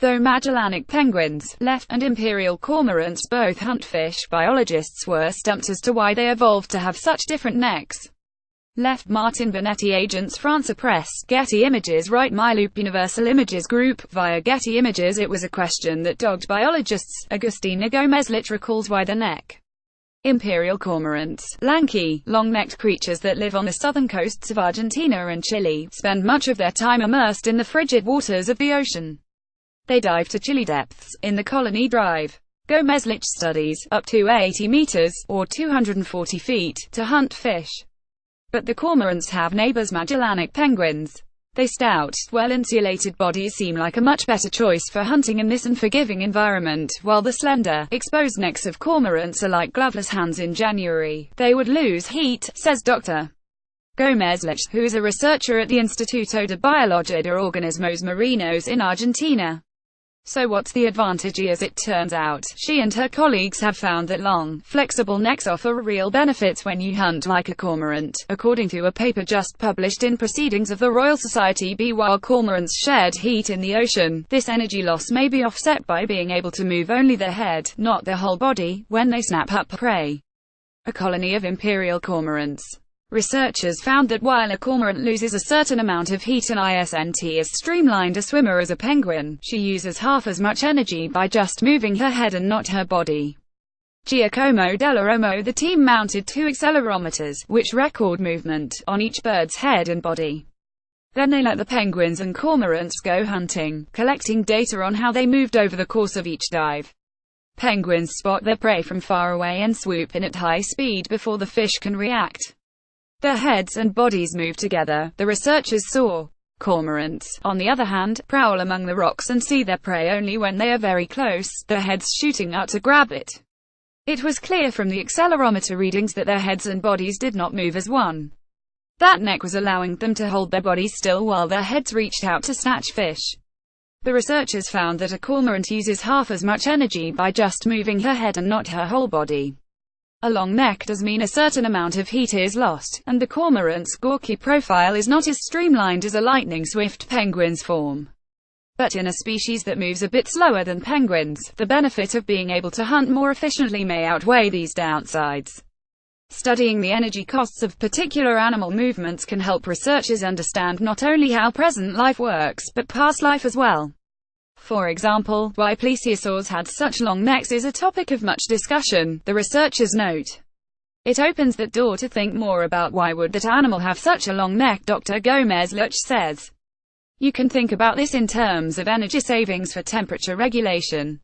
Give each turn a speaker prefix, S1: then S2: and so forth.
S1: Though Magellanic penguins, left, and imperial cormorants both hunt fish, biologists were stumped as to why they evolved to have such different necks. Left. Martin Bonetti, Agence France Press, Getty Images. Right. My Loop, Universal Images Group. Via Getty Images. It was a question that dogged biologists. Agustina Gomez-Laich recalls why the neck. Imperial cormorants, lanky, long-necked creatures that live on the southern coasts of Argentina and Chile, spend much of their time immersed in the frigid waters of the ocean. They dive to chilly depths, in the colony drive. Gomez-Laich studies, up to 80 meters, or 240 feet, to hunt fish. But the cormorants have neighbors Magellanic penguins. Their stout, well-insulated bodies seem like a much better choice for hunting in this unforgiving environment, while the slender, exposed necks of cormorants are like gloveless hands in January. They would lose heat, says Dr. Gomez-Laich, who is a researcher at the Instituto de Biología de Organismos Marinos in Argentina. So what's the advantage? As it turns out, she and her colleagues have found that long, flexible necks offer real benefits when you hunt like a cormorant, according to a paper just published in Proceedings of the Royal Society B. While cormorants shed heat in the ocean, this energy loss may be offset by being able to move only their head, not their whole body, when they snap up prey. A colony of imperial cormorants. Researchers found that while a cormorant loses a certain amount of heat and isn't as streamlined a swimmer as a penguin, she uses half as much energy by just moving her head and not her body. Giacomo Dell'Uomo. The team mounted 2 accelerometers, which record movement, on each bird's head and body. Then they let the penguins and cormorants go hunting, collecting data on how they moved over the course of each dive. Penguins spot their prey from far away and swoop in at high speed before the fish can react. Their heads and bodies move together, the researchers saw. Cormorants, on the other hand, prowl among the rocks and see their prey only when they are very close, their heads shooting out to grab it. It was clear from the accelerometer readings that their heads and bodies did not move as one. That neck was allowing them to hold their bodies still while their heads reached out to snatch fish. The researchers found that a cormorant uses half as much energy by just moving her head and not her whole body. A long neck does mean a certain amount of heat is lost, and the cormorant's gawky profile is not as streamlined as a lightning-swift penguin's form. But in a species that moves a bit slower than penguins, the benefit of being able to hunt more efficiently may outweigh these downsides. Studying the energy costs of particular animal movements can help researchers understand not only how present life works, but past life as well. For example, why plesiosaurs had such long necks is a topic of much discussion, the researchers note. It opens the door to think more about why would that animal have such a long neck. Dr. Gomez-Laich says. You can think about this in terms of energy savings for temperature regulation.